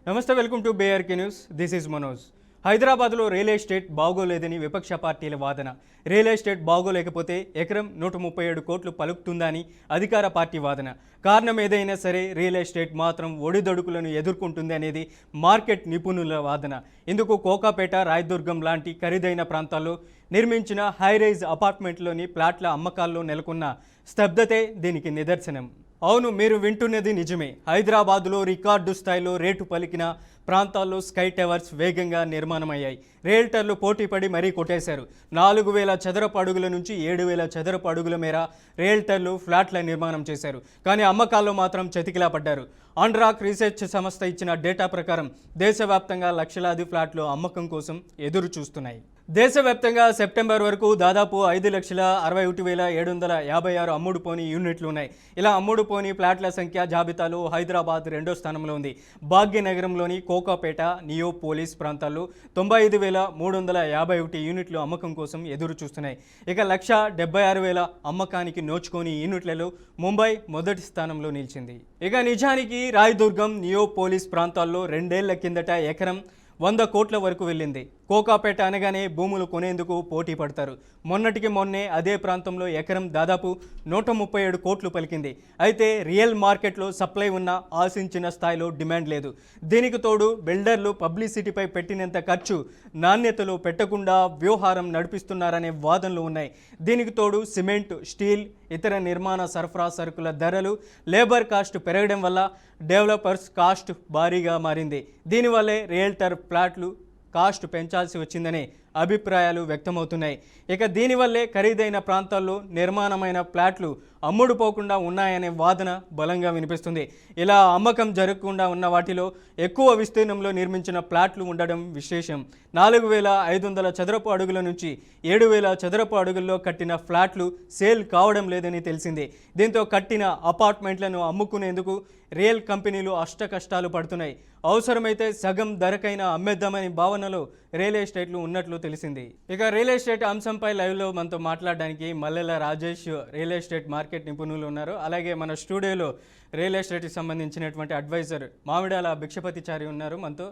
నమస్తే, welcome to BRK news. This is Manoj. హైదరాబాద్లో real estate బాగోలేదని విపక్ష పార్టీల వాదన. రియల్ ఎస్టేట్ బాగోలేకపోతే ఎకరం 137 కోట్లు పలుకుతుందని అధికార పార్టీ వాదన. కారణం ఏదైనా సరే రియల్ ఎస్టేట్ మాత్రం ఒడిదొడుకులను ఎదుర్కొంటుంది అనేది మార్కెట్ నిపుణుల వాదన. ఇందుకు కోకాపేట, రాయదుర్గం లాంటి ఖరీదైన ప్రాంతాల్లో నిర్మించిన హైరైజ్ అపార్ట్మెంట్లోని ప్లాట్ల అమ్మకాల్లో నెలకొన్న స్తబ్దతే దీనికి నిదర్శనం. అవును, మీరు వింటున్నది నిజమే. హైదరాబాద్లో రికార్డు స్థాయిలో రేటు పలికిన ప్రాంతాల్లో స్కై టవర్స్ వేగంగా నిర్మాణమయ్యాయి. రియల్టర్లు పోటీపడి మరీ కొట్టేశారు. 4000 చదరపు అడుగుల నుంచి 7000 చదరపు అడుగుల మేర రియల్టర్లు ఫ్లాట్ల నిర్మాణం చేశారు. కానీ అమ్మకాల్లో మాత్రం చతికిలా పడ్డారు. ఆండ్రాక్ రీసెర్చ్ సంస్థ ఇచ్చిన డేటా ప్రకారం దేశవ్యాప్తంగా లక్షలాది ఫ్లాట్లు అమ్మకం కోసం ఎదురు చూస్తున్నాయి. దేశవ్యాప్తంగా సెప్టెంబర్ వరకు దాదాపు 5,61,756 అమ్ముడుపోని యూనిట్లు ఉన్నాయి. ఇలా అమ్ముడుపోని ఫ్లాట్ల సంఖ్య జాబితాలో హైదరాబాద్ 2వ స్థానంలో ఉంది. భాగ్యనగరంలోని కోకాపేట, నియోపోలిస్ ప్రాంతాల్లో 95,351 యూనిట్లు అమ్మకం కోసం ఎదురు చూస్తున్నాయి. ఇక 1,76,000 అమ్మకానికి నోచుకోని యూనిట్లలో ముంబై మొదటి స్థానంలో నిలిచింది. ఇక నిజానికి రాయదుర్గం, నియోపోలిస్ ప్రాంతాల్లో 2 ఏళ్ల కిందట ఎకరం 100 కోట్ల వరకు వెళ్ళింది. కోకాపేట అనగానే భూములు కొనేందుకు పోటీ పడతారు. మొన్నటికి మొన్నే అదే ప్రాంతంలో ఎకరం దాదాపు 137 కోట్లు పలికింది. అయితే రియల్ మార్కెట్లో సప్లై ఉన్న ఆశించిన స్థాయిలో డిమాండ్ లేదు. దీనికి తోడు బిల్డర్లు పబ్లిసిటీపై పెట్టినంత ఖర్చు నాణ్యతలో పెట్టకుండా వ్యవహారం నడిపిస్తున్నారనే వాదనలు ఉన్నాయి. దీనికి తోడు సిమెంట్, స్టీల్, ఇతర నిర్మాణ సరఫరా సరుకుల ధరలు, లేబర్ కాస్ట్ పెరగడం వల్ల డెవలపర్స్ కాస్ట్ భారీగా మారింది. దీనివల్లే రియల్టర్ ఫ్లాట్లు కాస్ట్ పెంచాల్సి వచ్చిందనే అభిప్రాయాలు వ్యక్తమవుతున్నాయి. ఇక దీనివల్లే ఖరీదైన ప్రాంతాల్లో నిర్మాణమైన ఫ్లాట్లు అమ్ముడుపోకుండా ఉన్నాయనే వాదన బలంగా వినిపిస్తుంది. ఇలా అమ్మకం జరగకుండా ఉన్న వాటిలో ఎక్కువ విస్తీర్ణంలో నిర్మించిన ఫ్లాట్లు ఉండడం విశేషం. 4,500 చదరపు అడుగుల నుంచి 7,000 చదరపు అడుగుల్లో కట్టిన ఫ్లాట్లు సేల్ కావడం లేదని తెలిసింది. దీంతో కట్టిన అపార్ట్మెంట్లను అమ్ముకునేందుకు రియల్ కంపెనీలు అష్టకష్టాలు పడుతున్నాయి. అవసరమైతే సగం ధరకైనా అమ్మేద్దామని భావనలో రియల్ ఎస్టేట్లు ఉన్నట్లు తెలిసింది. ఇక రియల్ ఎస్టేట్ అంశంపై లైవ్లో మనతో మాట్లాడడానికి మల్లెల రాజేష్, రియల్ ఎస్టేట్ మార్కెట్ నిపుణులు ఉన్నారు. అలాగే మన స్టూడియోలో రియల్ ఎస్టేట్కి సంబంధించినటువంటి అడ్వైజర్ మామిడాల భిక్షపతిచారి ఉన్నారు మనతో.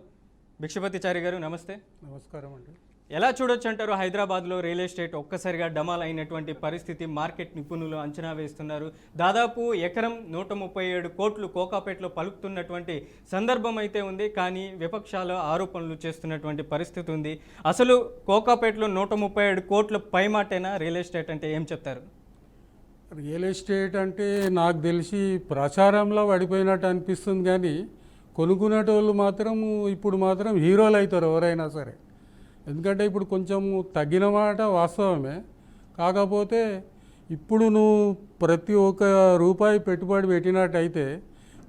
భిక్షపతిచారి గారు నమస్తే. నమస్కారం అండి. ఎలా చూడొచ్చు అంటారు? హైదరాబాద్లో రియల్ ఎస్టేట్ ఒక్కసారిగా డమాల్ అయినటువంటి పరిస్థితి మార్కెట్ నిపుణులు అంచనా వేస్తున్నారు. దాదాపు ఎకరం 137 కోట్లు కోకాపేటలో పలుకుతున్నటువంటి సందర్భం అయితే ఉంది. కానీ విపక్షాలు ఆరోపణలు చేస్తున్నటువంటి పరిస్థితి ఉంది. అసలు కోకాపేటలో 137 కోట్ల పైమాటేనా రియల్ ఎస్టేట్ అంటే ఏం చెప్తారు? రియల్ ఎస్టేట్ అంటే నాకు తెలిసి ప్రచారంలో పడిపోయినట్టు అనిపిస్తుంది. కానీ కొనుక్కునేటోళ్ళు మాత్రం ఇప్పుడు మాత్రం హీరోలు అవుతారు ఎవరైనా సరే. ఎందుకంటే ఇప్పుడు కొంచెం తగ్గిన మాట వాస్తవమే. కాకపోతే ఇప్పుడు నువ్వు ప్రతి ఒక్క రూపాయి పెట్టుబడి పెట్టినట్టయితే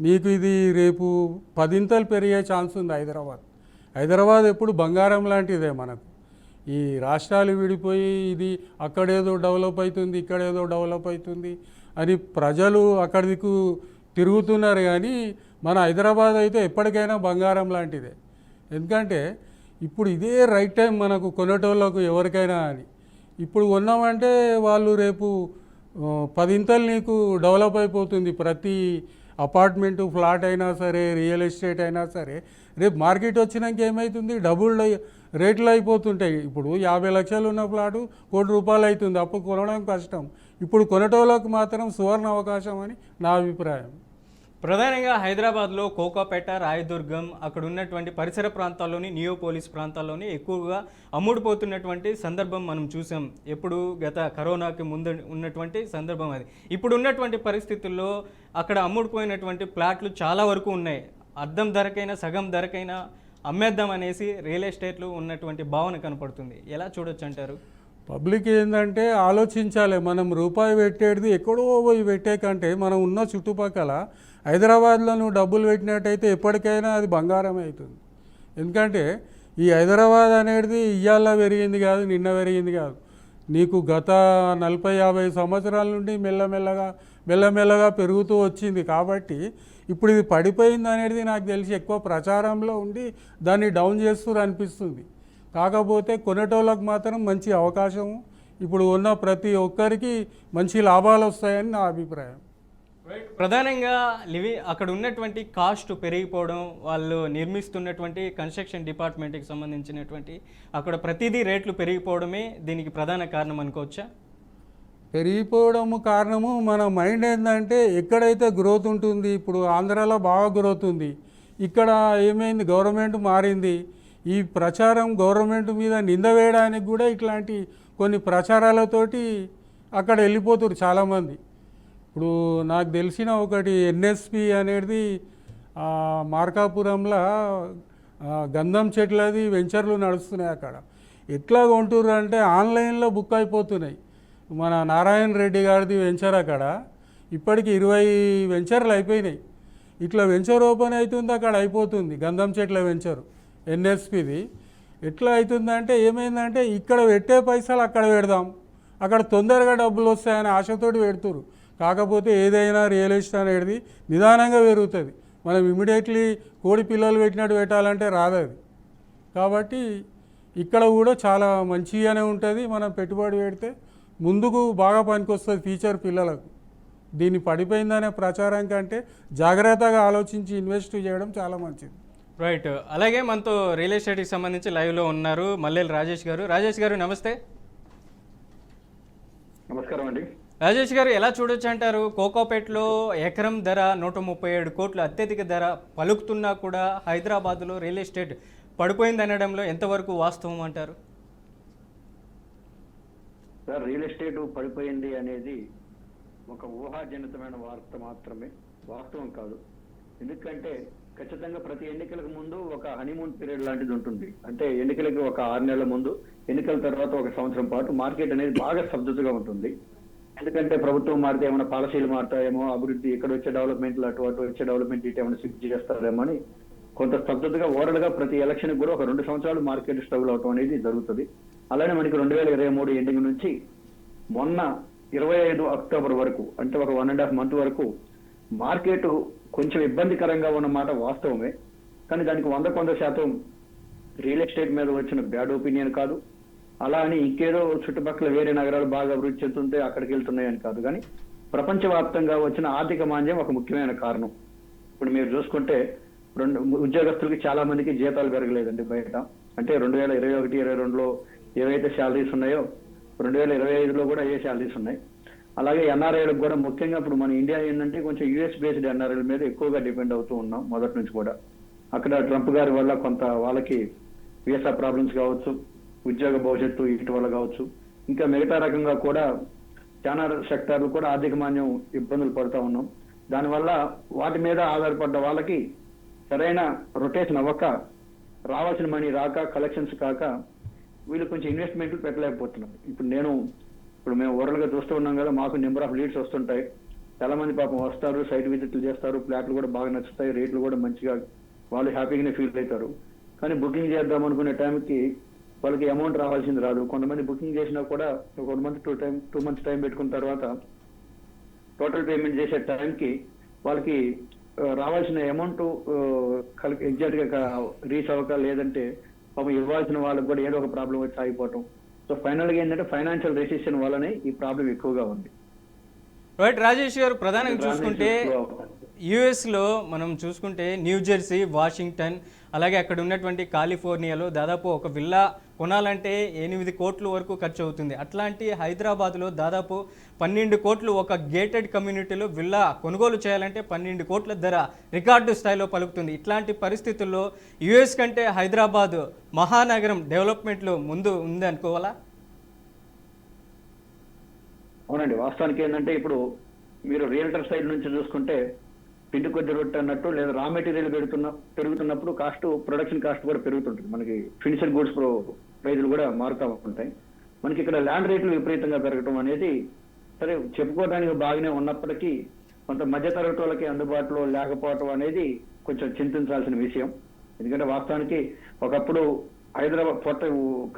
నీకు ఇది రేపు 10 పెరిగే ఛాన్స్ ఉంది. హైదరాబాద్ ఎప్పుడు బంగారం లాంటిదే. మనకు ఈ రాష్ట్రాలు విడిపోయి ఇది అక్కడేదో డెవలప్ అవుతుంది, ఇక్కడేదో డెవలప్ అవుతుంది అని ప్రజలు అక్కడికి తిరుగుతున్నారు. కానీ మన హైదరాబాద్ అయితే ఎప్పటికైనా బంగారం లాంటిదే. ఎందుకంటే ఇప్పుడు ఇదే రైట్ టైం మనకు కొనేటోళ్ళకు ఎవరికైనా అని. ఇప్పుడు కొన్నామంటే వాళ్ళు రేపు 10 నీకు డెవలప్ అయిపోతుంది. ప్రతి అపార్ట్మెంటు, ఫ్లాట్ అయినా సరే, రియల్ ఎస్టేట్ అయినా సరే రేపు మార్కెట్ వచ్చినాక ఏమవుతుంది, డబుల్ రేట్లు అయిపోతుంటాయి. ఇప్పుడు 50 లక్షలు ఉన్న ఫ్లాటు ₹1 కోటి అవుతుంది. అప్పుడు కొనడం కష్టం. ఇప్పుడు కొనేటోళ్ళకు మాత్రం సువర్ణ అవకాశం అని నా అభిప్రాయం. ప్రధానంగా హైదరాబాద్లో కోకాపేట, రాయదుర్గం, అక్కడ ఉన్నటువంటి పరిసర ప్రాంతాల్లోని, నియోపోలిస్ ప్రాంతాల్లోని ఎక్కువగా అమ్ముడుపోతున్నటువంటి సందర్భం మనం చూసాం. ఎప్పుడు గత కరోనాకి ముందు ఉన్నటువంటి సందర్భం అది. ఇప్పుడు ఉన్నటువంటి పరిస్థితుల్లో అక్కడ అమ్ముడుపోయినటువంటి ప్లాట్లు చాలా వరకు ఉన్నాయి. అర్ధం ధరకైనా సగం ధరకైనా అమ్మేద్దాం అనేసి రియల్ ఎస్టేట్లో ఉన్నటువంటి భావన కనపడుతుంది. ఎలా చూడొచ్చు అంటారు? పబ్లిక్ ఏంటంటే ఆలోచించాలి. మనం రూపాయి పెట్టేది ఎక్కడో పోయి పెట్టే కంటే మనం ఉన్న చుట్టుపక్కల హైదరాబాద్లో నువ్వు డబ్బులు పెట్టినట్టయితే ఎప్పటికైనా అది బంగారం అవుతుంది. ఎందుకంటే ఈ హైదరాబాద్ అనేది ఇవాళ పెరిగింది కాదు, నిన్న పెరిగింది కాదు. నీకు గత 40-50 సంవత్సరాల నుండి మెల్లమెల్లగా పెరుగుతూ వచ్చింది. కాబట్టి ఇప్పుడు ఇది పడిపోయింది అనేది నాకు తెలిసి ఎక్కువ ప్రచారంలో ఉండి దాన్ని డౌన్ చేస్తూ అనిపిస్తుంది. కాకపోతే కొనేటోళ్ళకు మాత్రం మంచి అవకాశము, ఇప్పుడు ఉన్న ప్రతి ఒక్కరికి మంచి లాభాలు వస్తాయని నా అభిప్రాయం. ప్రధానంగా అక్కడ ఉన్నటువంటి కాస్ట్ పెరిగిపోవడం, వాళ్ళు నిర్మిస్తున్నటువంటి కన్స్ట్రక్షన్ డిపార్ట్మెంట్కి సంబంధించినటువంటి అక్కడ ప్రతిదీ రేట్లు పెరిగిపోవడమే దీనికి ప్రధాన కారణం అనుకోవచ్చా? పెరిగిపోవడం కారణము మన మైండ్ ఏంటంటే ఎక్కడైతే గ్రోత్ ఉంటుంది, ఇప్పుడు ఆంధ్రాలో బాగా గ్రోత్ ఉంది, ఇక్కడ ఏమైంది గవర్నమెంట్ మారింది, ఈ ప్రచారం గవర్నమెంట్ మీద నింద వేయడానికి కూడా ఇట్లాంటి కొన్ని ప్రచారాలతోటి అక్కడ వెళ్ళిపోతారు చాలామంది. ఇప్పుడు నాకు తెలిసిన ఒకటి ఎన్ఎస్పి అనేది మార్కాపురంలో గంధం చెట్లది వెంచర్లు నడుస్తున్నాయి. అక్కడ ఎట్లా కొంటుర్రు అంటే ఆన్లైన్లో బుక్ అయిపోతున్నాయి. మన నారాయణ రెడ్డి గారిది వెంచర్ అక్కడ ఇప్పటికి 20 వెంచర్లు అయిపోయినాయి. ఇట్లా వెంచర్ ఓపెన్ అవుతుంది, అక్కడ అయిపోతుంది గంధం చెట్ల వెంచరు ఎన్ఎస్పిది. ఎట్లా అవుతుందంటే ఏమైందంటే ఇక్కడ పెట్టే పైసలు అక్కడ పెడదాం, అక్కడ తొందరగా డబ్బులు వస్తాయని ఆశతోటి పెడుతురు. కాకపోతే ఏదైనా రియల్ ఎస్టేట్ అనేది నిదానంగా పెరుగుతుంది. మనం ఇమీడియట్లీ కోడి పిల్లలు పెట్టినట్టు పెట్టాలంటే రాదు అది. కాబట్టి ఇక్కడ కూడా చాలా మంచిగానే ఉంటుంది. మనం పెట్టుబడి పెడితే ముందుకు బాగా పనికొస్తుంది ఫ్యూచర్ పిల్లలకు. దీన్ని పడిపోయిందనే ప్రచారం కంటే జాగ్రత్తగా ఆలోచించి ఇన్వెస్ట్ చేయడం చాలా మంచిది. రైట్. అలాగే మనతో రియల్ ఎస్టేట్కి సంబంధించి లైవ్లో ఉన్నారు మల్లెల రాజేష్ గారు. రాజేష్ గారు నమస్తే. నమస్కారం అండి. రాజేష్ గారు, ఎలా చూడొచ్చు అంటారు? కోకాపేటలో ఎకరం ధర 137 కోట్లు అత్యధిక ధర పలుకుతున్నా కూడా హైదరాబాద్లో రియల్ ఎస్టేట్ పడిపోయింది అనడంలో ఎంతవరకు వాస్తవం అంటారు? సార్, రియల్ ఎస్టేట్ పడిపోయింది అనేది ఒక ఊహాజనితమైన వార్త మాత్రమే, వాస్తవం కాదు. ఎందుకంటే ఖచ్చితంగా ప్రతి ఎన్నికలకు ముందు ఒక హనీమూన్ పీరియడ్ లాంటిది ఉంటుంది. అంటే ఎన్నికలకి ఒక 6 నెలల ముందు, ఎన్నికల తర్వాత ఒక సంవత్సరం పాటు మార్కెట్ అనేది బాగా స్తబ్దతగా ఉంటుంది. ఎందుకంటే ప్రభుత్వం మారితే ఏమైనా పాలసీలు మారుతాయేమో, అభివృద్ధి ఇక్కడ వచ్చే డెవలప్మెంట్లు అటు వచ్చే డెవలప్మెంట్ ఇటు ఏమైనా స్విచ్ చేస్తారేమో అని కొంత స్తబ్దతగా ఓరల్గా ప్రతి ఎలక్షన్ కూడా ఒక 2 సంవత్సరాలు మార్కెట్ స్ట్రగుల్ అవటం అనేది జరుగుతుంది. అలానే మనకి 2023 ఎండింగ్ నుంచి మొన్న 25 అక్టోబర్ వరకు, అంటే ఒక 1.5 month వరకు మార్కెట్ కొంచెం ఇబ్బందికరంగా ఉన్నమాట వాస్తవమే. కానీ దానికి 100% రియల్ ఎస్టేట్ మీద వచ్చిన బ్యాడ్ ఒపీనియన్ కాదు. అలా అని ఇంకేదో చుట్టుపక్కల వేరే నగరాలు బాగా అభివృద్ధి చెందుతుంటే అక్కడికి వెళ్తున్నాయని కాదు. కానీ ప్రపంచవ్యాప్తంగా వచ్చిన ఆర్థిక మాంద్యం ఒక ముఖ్యమైన కారణం. ఇప్పుడు మీరు చూసుకుంటే ఉద్యోగస్తులకి చాలా మందికి జీతాలు పెరగలేదండి బయట. అంటే 2021-22లో ఏవైతే శాలరీస్ ఉన్నాయో 2025లో కూడా ఏ శాలరీస్ ఉన్నాయి. అలాగే ఎన్ఆర్ఐలకు కూడా ముఖ్యంగా ఇప్పుడు మన ఇండియా ఏంటంటే కొంచెం యుఎస్ బేస్డ్ ఎన్ఆర్ఐల మీద ఎక్కువగా డిపెండ్ అవుతూ ఉన్నాం మొదటి నుంచి కూడా. అక్కడ ట్రంప్ గారి వల్ల కొంత వాళ్ళకి వీసా ప్రాబ్లమ్స్ కావచ్చు, ఉద్యోగ భవిష్యత్తు ఇటు వల్ల కావచ్చు, ఇంకా మిగతా రకంగా కూడా చాలా సెక్టార్లు కూడా ఆర్థిక మాంద్యం ఇబ్బందులు పడుతూ ఉన్నాం. దానివల్ల వాటి మీద ఆధారపడ్డ వాళ్ళకి సరైన రొటేషన్ అవ్వక, రావాల్సిన మనీ రాక, కలెక్షన్స్ కాక వీళ్ళు కొంచెం ఇన్వెస్ట్మెంట్లు పెట్టలేకపోతున్నారు. ఇప్పుడు మేము ఓవరాల్గా చూస్తూ ఉన్నాం కదా, మాకు నెంబర్ ఆఫ్ లీడ్స్ వస్తుంటాయి. చాలా మంది పాపం వస్తారు, సైట్ విజిట్లు చేస్తారు, ఫ్లాట్లు కూడా బాగా నచ్చుతాయి, రేట్లు కూడా మంచిగా వాళ్ళు హ్యాపీగానే ఫీల్ అవుతారు. కానీ బుకింగ్ చేద్దాం అనుకునే టైంకి వాళ్ళకి అమౌంట్ రావాల్సింది రాదు. కొంతమంది బుకింగ్ చేసినా కూడా 1 month 2 months టైం పెట్టుకున్న తర్వాత టోటల్ పేమెంట్ చేసే టైంకి వాళ్ళకి రావాల్సిన అమౌంట్ ఎగ్జాక్ట్ గా రీచ్ అవ్వక, లేదంటే పాపం ఇవ్వాల్సిన వాళ్ళకి కూడా ఏదో ఒక ప్రాబ్లం వచ్చి ఆగిపోవటం. సో ఫైనల్ గా ఏంటంటే ఫైనాన్షియల్ రెసిషన్ వల్లనే ఈ ప్రాబ్లం ఎక్కువగా ఉంది. రైట్. రాజేష్ గారు, ప్రధానంగా చూసుకుంటే యుఎస్లో మనం చూసుకుంటే న్యూజెర్సీ, వాషింగ్టన్, అలాగే అక్కడ ఉన్నటువంటి కాలిఫోర్నియాలో దాదాపు ఒక విల్లా కొనాలంటే 8 కోట్ల వరకు ఖర్చు అవుతుంది. అట్లాంటి హైదరాబాద్లో దాదాపు 12 కోట్లు ఒక గేటెడ్ కమ్యూనిటీలో విల్లా కొనుగోలు చేయాలంటే 12 కోట్ల ధర రికార్డు స్థాయిలో పలుకుతుంది. ఇట్లాంటి పరిస్థితుల్లో యుఎస్ కంటే హైదరాబాద్ మహానగరం డెవలప్మెంట్లో ముందు ఉంది అనుకోవాలా? అవునండి, వాస్తవానికి ఏంటంటే ఇప్పుడు మీరు రియల్టర్ సైడ్ నుంచి చూసుకుంటే పిండి కొద్ది రొట్టె అన్నట్టు, లేదా రా మెటీరియల్ పెరుగుతున్నప్పుడు ప్రొడక్షన్ కాస్ట్ కూడా పెరుగుతుంటుంది. మనకి ఫినిషర్ గూడ్స్ ప్రైజులు కూడా మారుతూ ఉంటాయి. మనకి ఇక్కడ ల్యాండ్ రేట్లు విపరీతంగా పెరగడం అనేది సరే చెప్పుకోవడానికి బాగానే ఉన్నప్పటికీ కొంత మధ్యతరగతి వాళ్ళకి అందుబాటులో లేకపోవటం అనేది కొంచెం చింతించాల్సిన విషయం. ఎందుకంటే వాస్తవానికి ఒకప్పుడు హైదరాబాద్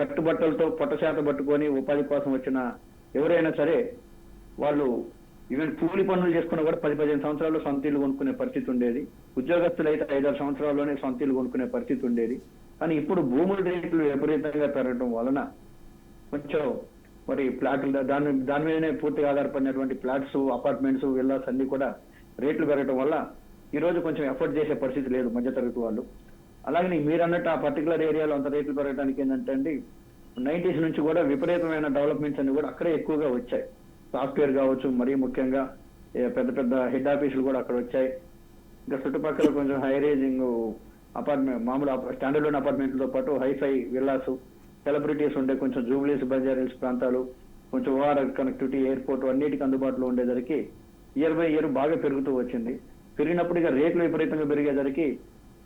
కట్టుబట్టలతో పొట్టశాత పట్టుకొని ఉపాధి కోసం వచ్చిన ఎవరైనా సరే వాళ్ళు ఈవెన్ కూలి పనులు చేసుకున్నా కూడా 10-15 సంవత్సరాల్లో సొంత ఇల్లు కొనుక్కునే పరిస్థితి ఉండేది. ఉద్యోగస్తులు అయితే 5-6 సంవత్సరాల్లోనే సొంత ఇల్లు కొనుక్కునే పరిస్థితి ఉండేది. కానీ ఇప్పుడు భూముల రేట్లు విపరీతంగా పెరగడం వలన కొంచెం మరి ఫ్లాట్లు దాని మీదనే పూర్తిగా ఆధారపడినటువంటి ఫ్లాట్స్, అపార్ట్మెంట్స్, విల్లాస్ అన్ని కూడా రేట్లు పెరగడం వల్ల ఈ రోజు కొంచెం ఎఫర్ట్ చేసే పరిస్థితి లేదు మధ్యతరగతి వాళ్ళు. అలాగే మీరు అన్నట్టు ఆ పర్టికులర్ ఏరియాలో అంత రేట్లు పెరగడానికి ఏంటంటే అండి 90s నుంచి కూడా విపరీతమైన డెవలప్మెంట్స్ అన్ని కూడా అక్కడే ఎక్కువగా వచ్చాయి. సాఫ్ట్వేర్ కావచ్చు, మరీ ముఖ్యంగా పెద్ద పెద్ద హెడ్ ఆఫీసులు కూడా అక్కడ వచ్చాయి. ఇంకా చుట్టుపక్కల కొంచెం హై రేంజింగ్ అపార్ట్మెంట్, మామూలు స్టాండర్డ్ అపార్ట్మెంట్లతో పాటు హైఫై విల్లాస్, సెలబ్రిటీస్ ఉండే కొంచెం జూబ్లీస్, బంజారా ప్రాంతాలు, కొంచెం ఓఆర్ఆర్ కనెక్టివిటీ, ఎయిర్పోర్ట్ అన్నిటికీ అందుబాటులో ఉండేసరికి ఇయర్ బై ఇయర్ బాగా పెరుగుతూ వచ్చింది. పెరిగినప్పుడు ఇక రేట్లు విపరీతంగా పెరిగేసరికి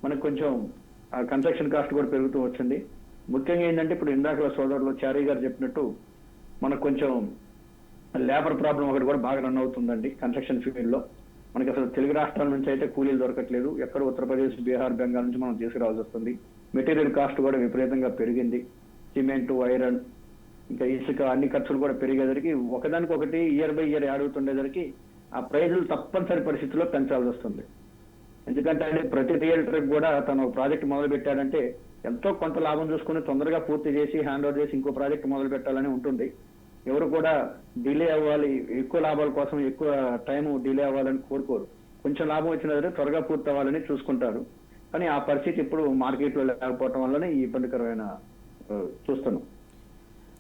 మనకు కొంచెం కన్స్ట్రక్షన్ కాస్ట్ కూడా పెరుగుతూ వచ్చింది. ముఖ్యంగా ఏంటంటే ఇప్పుడు ఇందాక సోదరులు చారీ గారు చెప్పినట్టు మనకు కొంచెం లేబర్ ప్రాబ్లం ఒకటి కూడా బాగా రన్ అవుతుందండి కన్స్ట్రక్షన్ ఫీల్డ్ లో. మనకి అసలు తెలుగు రాష్ట్రాల నుంచి అయితే కూలీలు దొరకట్లేదు. ఎక్కడ ఉత్తరప్రదేశ్, బీహార్, బెంగాల్ నుంచి మనం తీసుకురావాల్సి వస్తుంది. మెటీరియల్ కాస్ట్ కూడా విపరీతంగా పెరిగింది. సిమెంట్, ఐరన్, ఇంకా ఇసుక అన్ని ఖర్చులు కూడా పెరిగేసరికి ఒకదానికొకటి ఇయర్ బై ఇయర్ యాడ్ అవుతుండేసరికి ఆ ప్రైజులు తప్పనిసరి పరిస్థితుల్లో పెంచాల్సి వస్తుంది. ఎందుకంటే అంటే ప్రతి రియల్టర్ కూడా తను ప్రాజెక్ట్ మొదలు పెట్టాడంటే ఎంతో కొంత లాభం చూసుకుని తొందరగా పూర్తి చేసి హ్యాండ్ ఓవర్ చేసి ఇంకో ప్రాజెక్ట్ మొదలు పెట్టాలని ఉంటుంది. ఎవరు కూడా డిలే అవ్వాలి, ఎక్కువ లాభాల కోసం ఎక్కువ టైం డిలే అవ్వాలని కోరుకోరు. కొంచెం లాభం వచ్చిన త్వరగా పూర్తి అవ్వాలని చూసుకుంటారు. కానీ ఆ పరిస్థితి ఇప్పుడు మార్కెట్లో లేకపోవడం వల్లనే ఈ ఇబ్బందికరమైన చూస్తున్నాం.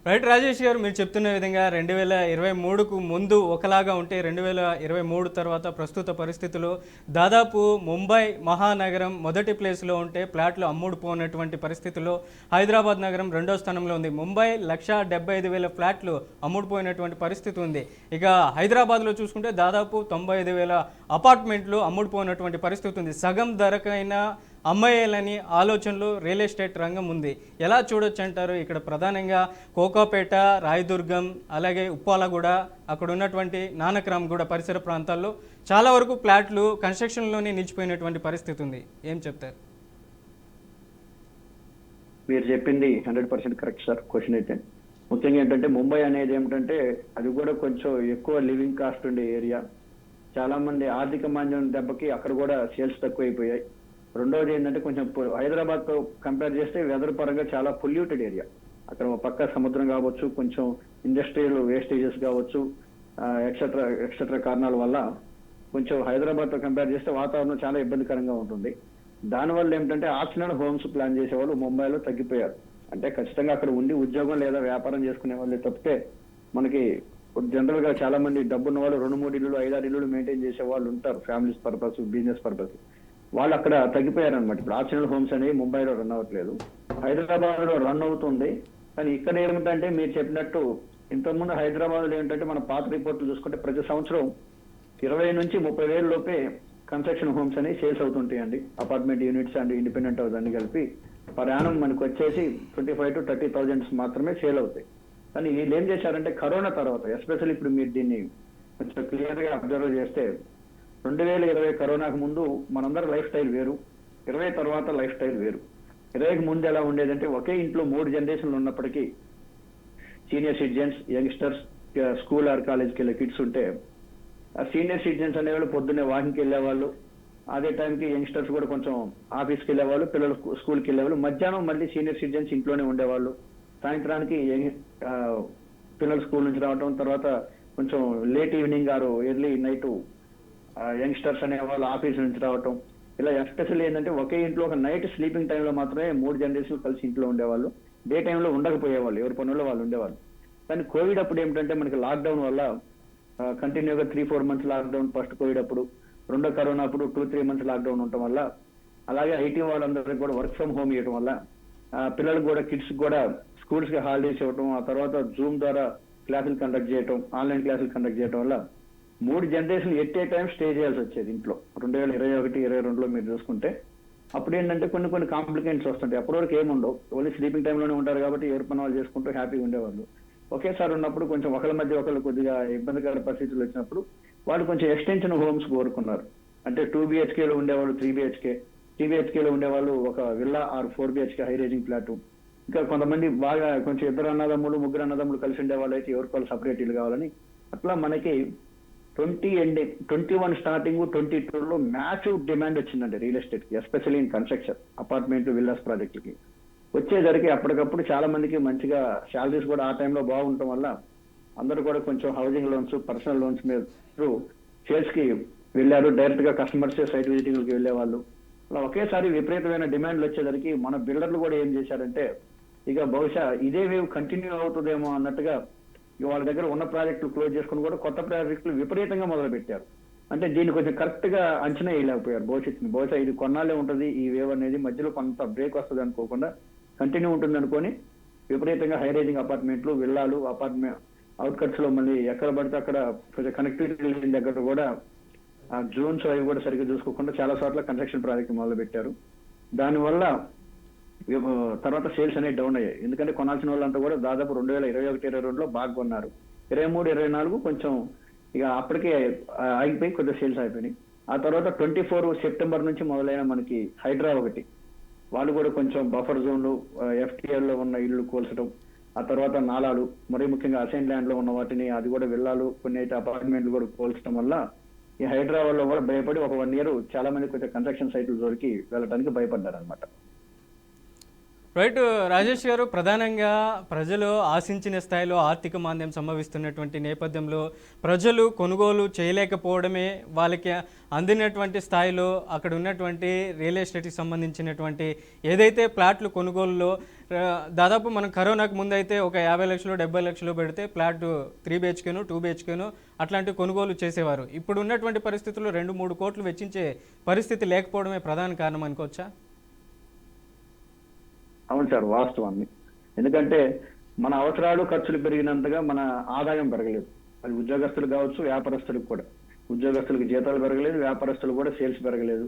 రైట్ రాజేష్ గారు, మీరు చెప్తున్న విధంగా 2023కు ముందు ఒకలాగా ఉంటే 2023 తర్వాత ప్రస్తుత పరిస్థితుల్లో దాదాపు ముంబై మహానగరం మొదటి ప్లేస్లో ఉంటే ప్లాట్లు అమ్ముడుపోనటువంటి పరిస్థితుల్లో హైదరాబాద్ నగరం రెండో స్థానంలో ఉంది. ముంబై 1,75,000 ఫ్లాట్లు అమ్ముడుపోయినటువంటి పరిస్థితి ఉంది. ఇక హైదరాబాద్లో చూసుకుంటే దాదాపు 95,000 అపార్ట్మెంట్లు అమ్ముడుపోయినటువంటి పరిస్థితి ఉంది. సగం ధరకైనా అమ్మాయిలని ఆలోచనలు రియల్ ఎస్టేట్ రంగం ఉంది. ఎలా చూడొచ్చు అంటారు? ఇక్కడ ప్రధానంగా కోకాపేట, రాయదుర్గం, అలాగే ఉప్పాలగూడ, అక్కడ ఉన్నటువంటి నానక్రామ్గూడ పరిసర ప్రాంతాల్లో చాలా వరకు ఫ్లాట్లు కన్స్ట్రక్షన్లోనే నిలిచిపోయినటువంటి పరిస్థితి ఉంది. ఏం చెప్తారు? మీరు చెప్పింది 100% కరెక్ట్ సార్. క్వశ్చన్ అయితే ముఖ్యంగా ఏంటంటే ముంబై అనేది ఏమిటంటే అది కూడా కొంచెం ఎక్కువ లివింగ్ కాస్ట్ ఉండే ఏరియా. చాలా మంది ఆర్థిక మాంద్యం దెబ్బకి అక్కడ కూడా సేల్స్ తక్కువైపోయాయి. రెండవది ఏంటంటే కొంచెం హైదరాబాద్ తో కంపేర్ చేస్తే వెదర్ పరంగా చాలా పొల్యూటెడ్ ఏరియా. అక్కడ పక్క సముద్రం కావచ్చు, కొంచెం ఇండస్ట్రియల్ వేస్టేజెస్ కావచ్చు, ఎక్సెట్రా కారణాల వల్ల కొంచెం హైదరాబాద్ తో కంపేర్ చేస్తే వాతావరణం చాలా ఇబ్బందికరంగా ఉంటుంది. దానివల్ల ఏమిటంటే ఆప్షనల్ హోమ్స్ ప్లాన్ చేసే వాళ్ళు ముంబైలో తగ్గిపోయారు. అంటే ఖచ్చితంగా అక్కడ ఉండి ఉద్యోగం లేదా వ్యాపారం చేసుకునే వాళ్ళే తప్పితే మనకి జనరల్ గా చాలా మంది డబ్బున్న వాళ్ళు 2-3 ఇల్లులు 5-6 ఇల్లులు మెయింటైన్ చేసే వాళ్ళు ఉంటారు. ఫ్యామిలీస్ పర్పస్, బిజినెస్ పర్పస్, వాళ్ళు అక్కడ తగ్గిపోయారనమాట. ఇప్పుడు ఆప్షనల్ హోమ్స్ అనేవి ముంబైలో రన్ అవ్వట్లేదు, హైదరాబాద్ లో రన్ అవుతుంది. కానీ ఇక్కడ ఏమిటంటే మీరు చెప్పినట్టు ఇంతకుముందు హైదరాబాద్ లో ఏంటంటే మన పాత రిపోర్ట్లు చూసుకుంటే ప్రతి సంవత్సరం 20 నుంచి 30,000 లోపే కన్స్ట్రక్షన్ హోమ్స్ అనేవి సేల్స్ అవుతుంటాయండి. Apartment units and independent house అన్ని కలిపి పర్ యానం మనకు వచ్చేసి 25,000 to 30,000 మాత్రమే సేల్ అవుతాయి. కానీ వీళ్ళు ఏం చేశారంటే కరోనా తర్వాత ఎస్పెషల్లీ ఇప్పుడు మీరు దీన్ని కొంచెం క్లియర్ గా అబ్జర్వ్ చేస్తే 2020 కరోనాకు ముందు మనందరి లైఫ్ స్టైల్ వేరు, 20 తర్వాత లైఫ్ స్టైల్ వేరు. 20కి ముందు ఎలా ఉండేదంటే ఒకే ఇంట్లో 3 జనరేషన్లు ఉన్నప్పటికీ senior citizens, youngsters, school or కాలేజ్కి వెళ్ళే కిడ్స్ ఉంటే ఆ సీనియర్ సిటిజన్స్ అనేవాళ్ళు పొద్దున్నే వాకింగ్కి వెళ్ళేవాళ్ళు, అదే టైంకి యంగ్స్టర్స్ కూడా కొంచెం ఆఫీస్కి వెళ్ళేవాళ్ళు, పిల్లలు స్కూల్కి వెళ్ళేవాళ్ళు. మధ్యాహ్నం మళ్ళీ సీనియర్ సిటిజన్స్ ఇంట్లోనే ఉండేవాళ్ళు. సాయంత్రానికి పిల్లలు స్కూల్ నుంచి రావడం, తర్వాత కొంచెం లేట్ ఈవినింగ్ ఆరు ఎర్లీ నైట్ యంగ్స్టర్స్ అనే వాళ్ళు ఆఫీస్ నుంచి రావటం. ఇలా ఎస్పెషల్లీ ఏంటంటే ఒకే ఇంట్లో ఒక నైట్ స్లీపింగ్ టైంలో మాత్రమే 3 జనరేషన్ కలిసి ఇంట్లో ఉండేవాళ్ళు. డే టైంలో ఉండకపోయేవాళ్ళు, ఎవరి పనుల్లో వాళ్ళు ఉండేవాళ్ళు. కానీ కోవిడ్ అప్పుడు ఏమిటంటే మనకి లాక్డౌన్ వల్ల కంటిన్యూగా 3-4 మంత్స్ లాక్డౌన్, ఫస్ట్ కోవిడ్ అప్పుడు, రెండో కరోనా అప్పుడు 2-3 మంత్స్ లాక్డౌన్ ఉండటం వల్ల, అలాగే ఐటీ వాళ్ళందరికీ కూడా వర్క్ ఫ్రమ్ హోమ్ ఇవ్వడం వల్ల పిల్లలకు కూడా కిడ్స్ కూడా స్కూల్స్ కి హాలిడేస్ ఇవ్వటం, ఆ తర్వాత జూమ్ ద్వారా క్లాసులు కండక్ట్ చేయటం, ఆన్లైన్ క్లాసులు కండక్ట్ చేయడం వల్ల 3 generation at a time stay చేయాల్సి వచ్చేది ఇంట్లో. 2021-22లో మీరు చూసుకుంటే అప్పుడు ఏంటంటే కొన్ని కాంప్లికేషన్స్ వస్తుంటాయి. అప్పటి వరకు ఏముండవు, ఓన్లీ స్లీపింగ్ టైంలోనే ఉంటారు కాబట్టి ఎవరి పని వాళ్ళు చేసుకుంటూ హ్యాపీగా ఉండేవాళ్ళు. ఒకేసారి ఉన్నప్పుడు కొంచెం ఒకళ్ళ మధ్య ఒకళ్ళు కొద్దిగా ఇబ్బందికర పరిస్థితులు వచ్చినప్పుడు వాళ్ళు కొంచెం ఎక్స్టెన్షన్ హోమ్స్ కోరుకున్నారు. అంటే 2 BHKలో ఉండేవాళ్ళు 3 BHK, 3 BHKలో ఉండేవాళ్ళు ఒక villa or 4 BHK high raising flat. ఇంకా కొంతమంది బాగా కొంచెం 2 అన్నదమ్ములు 3 అన్నదమ్ములు కలిసి ఉండేవాళ్ళు అయితే ఎవరికి వాళ్ళు సపరేట్ ఇల్లు కావాలని. అట్లా మనకి 21 స్టార్టింగ్ 22లో మ్యాసివ్ డిమాండ్ వచ్చిందండి రియల్ ఎస్టేట్ కి, especially in construction, apartment, villas ప్రాజెక్టులకి. వచ్చేసరికి అప్పటికప్పుడు చాలా మందికి మంచిగా శాలరీస్ కూడా ఆ టైంలో బాగుండటం వల్ల అందరూ కూడా కొంచెం హౌసింగ్ లోన్స్, పర్సనల్ లోన్స్ మీద త్రూ సేల్స్ కి వెళ్ళారు, డైరెక్ట్ గా కస్టమర్స్ సైట్ విజిటింగ్కి వెళ్ళేవాళ్ళు. అలా ఒకేసారి విపరీతమైన డిమాండ్లు వచ్చేసరికి మన బిల్డర్లు కూడా ఏం చేశారంటే ఇక బహుశా ఇదే వేవ్ కంటిన్యూ అవుతుందేమో అన్నట్టుగా ఇక వాళ్ళ దగ్గర ఉన్న ప్రాజెక్టులు క్లోజ్ చేసుకుని కూడా కొత్త ప్రాజెక్టులు విపరీతంగా మొదలు పెట్టారు. అంటే దీన్ని కొంచెం కరెక్ట్ గా అంచనా వేయలేకపోయారు భవిష్యత్తుని. బహుశా ఇది కొన్నాళ్ళే ఉంటుంది ఈ వేవ్ అనేది, మధ్యలో కొంత బ్రేక్ వస్తుంది అనుకోకుండా కంటిన్యూ ఉంటుంది అనుకొని విపరీతంగా హై రైజింగ్ అపార్ట్మెంట్లు, విల్లాలు, అపార్ట్మెంట్ అవుట్కట్స్ లో మళ్ళీ ఎక్కడ పడితే అక్కడ కొంచెం కనెక్టివిటీ దగ్గర కూడా ఆ జోన్స్ అవి కూడా సరిగ్గా చూసుకోకుండా చాలా చోట్ల కన్స్ట్రక్షన్ ప్రాజెక్ట్ మొదలు పెట్టారు. దానివల్ల తర్వాత సేల్స్ అనేవి డౌన్ అయ్యాయి. ఎందుకంటే కొనాల్సిన వాళ్ళంతా కూడా దాదాపు 2021-22లో బాగా కొన్నారు. 23-24 కొంచెం ఇక అప్పటికే ఆగిపోయి కొద్దిగా సేల్స్ అయిపోయినాయి. ఆ తర్వాత 24 సెప్టెంబర్ నుంచి మొదలైన మనకి హైడ్రా ఒకటి, వాళ్ళు కూడా కొంచెం బఫర్ జోన్లు, FTL లో ఉన్న ఇళ్ళు కూల్చడం, ఆ తర్వాత నాలాలు, మరీ ముఖ్యంగా అసైన్ ల్యాండ్ లో ఉన్న వాటిని అది కూడా విల్లాలు, కొన్ని అయితే అపార్ట్మెంట్లు కూడా కూల్చడం వల్ల ఈ హైదరాబాద్ లో కూడా భయపడి ఒక 1 year చాలా మంది కొంచెం కన్స్ట్రక్షన్ సైట్లు దొరికి వెళ్ళడానికి భయపడ్డారు అనమాట. రైట్ రాజేష్ గారు, ప్రధానంగా ప్రజలు ఆశించిన స్థాయిలో ఆర్థిక మాంద్యం సంభవిస్తున్నటువంటి నేపథ్యంలో ప్రజలు కొనుగోలు చేయలేకపోవడమే, వాళ్ళకి అందినటువంటి స్థాయిలో అక్కడ ఉన్నటువంటి రియల్ ఎస్టేట్కి సంబంధించినటువంటి ఏదైతే ప్లాట్లు కొనుగోలులో దాదాపు మనం కరోనాకు ముందు అయితే ఒక 50 లక్షలు 70 లక్షలు పెడితే ప్లాట్ 3 BHK 2 BHK అట్లాంటి కొనుగోలు చేసేవారు. ఇప్పుడు ఉన్నటువంటి పరిస్థితుల్లో 2-3 కోట్లు వెచ్చించే పరిస్థితి లేకపోవడమే ప్రధాన కారణం అనుకోవచ్చా? అవును సార్, వాస్తవాన్ని. ఎందుకంటే మన అవసరాలు ఖర్చులు పెరిగినంతగా మన ఆదాయం పెరగలేదు. అది ఉద్యోగస్తులు కావచ్చు, వ్యాపారస్తులకు కూడా. ఉద్యోగస్తులకు జీతాలు పెరగలేదు, వ్యాపారస్తులు కూడా సేల్స్ పెరగలేదు.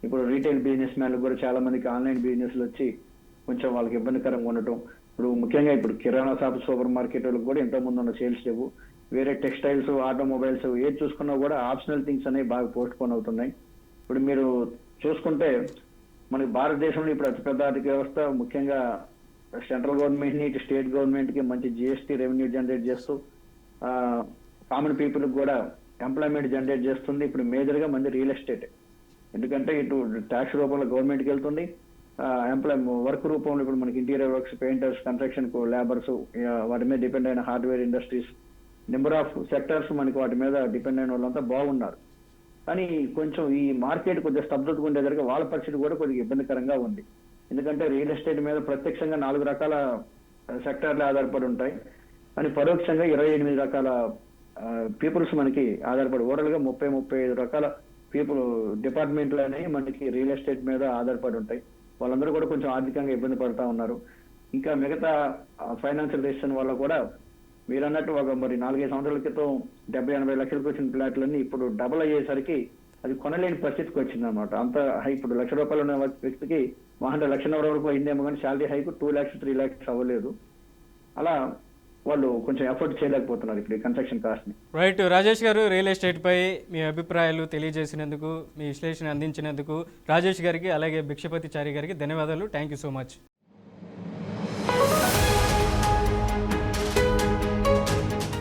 ఇప్పుడు రీటైల్ బిజినెస్ మ్యాన్లకు కూడా చాలా మందికి ఆన్లైన్ బిజినెస్లు వచ్చి కొంచెం వాళ్ళకి ఇబ్బందికరంగా ఉండటం. ఇప్పుడు ముఖ్యంగా ఇప్పుడు కిరాణా షాప్, సూపర్ మార్కెట్ వాళ్ళకి కూడా ఎంతో మంది ఉన్న సేల్స్ లేవు. వేరే టెక్స్టైల్స్, ఆటోమొబైల్స్ ఏది చూసుకున్నా కూడా ఆప్షనల్ థింగ్స్ అనేవి బాగా పోస్ట్ పోన్ అవుతున్నాయి. ఇప్పుడు మీరు చూసుకుంటే మనకి భారతదేశంలో ఇప్పుడు అతిపెద్ద ఆర్థిక వ్యవస్థ, ముఖ్యంగా సెంట్రల్ గవర్నమెంట్ ని, స్టేట్ గవర్నమెంట్ కి మంచి GST రెవెన్యూ జనరేట్ చేస్తూ కామన్ పీపుల్ కూడా ఎంప్లాయ్మెంట్ జనరేట్ చేస్తుంది. ఇప్పుడు మేజర్ గా మంది రియల్ ఎస్టేట్. ఎందుకంటే ఇటు ట్యాక్స్ రూపంలో గవర్నమెంట్కి వెళ్తుంది, వర్క్ రూపంలో ఇప్పుడు మనకి interior works, painters, construction labours, వాటి మీద డిపెండ్ అయిన hardware industries, number of sectors మనకి వాటి మీద డిపెండ్ అయిన వాళ్ళంతా బాగున్నారు. కానీ కొంచెం ఈ మార్కెట్ కొద్దిగా స్తబ్దతగా ఉండేసరికి వాళ్ళ పరిస్థితి కూడా కొద్దిగా ఇబ్బందికరంగా ఉంది. ఎందుకంటే రియల్ ఎస్టేట్ మీద ప్రత్యక్షంగా 4 రకాల సెక్టార్లు ఆధారపడి ఉంటాయి, కానీ పరోక్షంగా 28 రకాల పీపుల్స్ మనకి ఆధారపడి, ఓవరాల్ గా 30-35 రకాల పీపుల్ డిపార్ట్మెంట్లు అనేవి మనకి రియల్ ఎస్టేట్ మీద ఆధారపడి ఉంటాయి. వాళ్ళందరూ కూడా కొంచెం ఆర్థికంగా ఇబ్బంది పడతా ఉన్నారు. ఇంకా మిగతా ఫైనాన్షియల్ డెసిషన్ వల్ల కూడా మీరు అన్నట్టు ఒక మరి 4-5 సంవత్సరాల క్రితం 70-80 లక్షలకు వచ్చిన ప్లాట్లన్నీ ఇప్పుడు డబుల్ అయ్యేసరికి అది కొనలేని పరిస్థితికి వచ్చింది అనమాట. అంత హై, ఇప్పుడు ₹1,00,000 ఉన్న వ్యక్తికి మహా ₹1,50,000 వరకు అయిందేమో, కానీ శాలరీ హైక్ 2 lakhs 3 lakhs అవ్వలేదు. అలా వాళ్ళు కొంచెం ఎఫర్ట్ చేయలేకపోతున్నారు ఇప్పుడు ఈ కన్స్ట్రక్షన్ కాస్ట్ ని. రైట్ రాజేష్ గారు, రియల్ ఎస్టేట్ పై మీ అభిప్రాయాలు తెలియజేసినందుకు, మీ విశ్లేషణ అందించినందుకు రాజేష్ గారికి అలాగే భిక్షపతి చారి గారికి ధన్యవాదాలు. Thank you so much.